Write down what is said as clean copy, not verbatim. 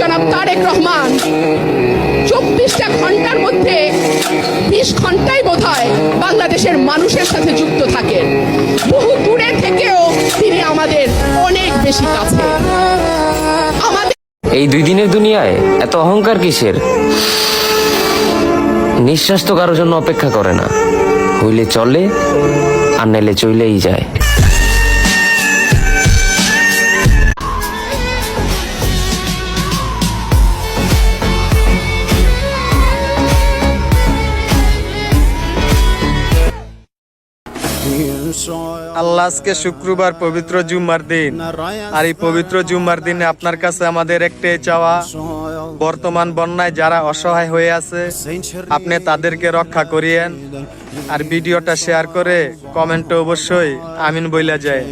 জনাব তারেক রহমান 24টা ঘন্টার মধ্যে 20 ঘন্টাই বোধহয় বাংলাদেশের মানুষের সাথে যুক্ত থাকেন। বহু দূরে থেকেও তিনি আমাদের অনেক বেশি কাছে। আমাদের এই 2 দিনের দুনিয়ায় এত অহংকার কিসের? নিঃশ্বাস তো কারোর জন্য অপেক্ষা করে না, হইলে চলে আর নাইলে চলেই যায়। আল্লাহ, আজকে শুক্রবার পবিত্র জুম্মার দিন। আর এই পবিত্র জুম্মার দিনে আপনার কাছে আমাদের একটাই চাওয়া, বর্তমান বন্যায় যারা অসহায় হয়ে আছে আপনি তাদেরকে রক্ষা করিয়েন। আর ভিডিওটা শেয়ার করে কমেন্টে অবশ্যই আমিন বইলা যায়।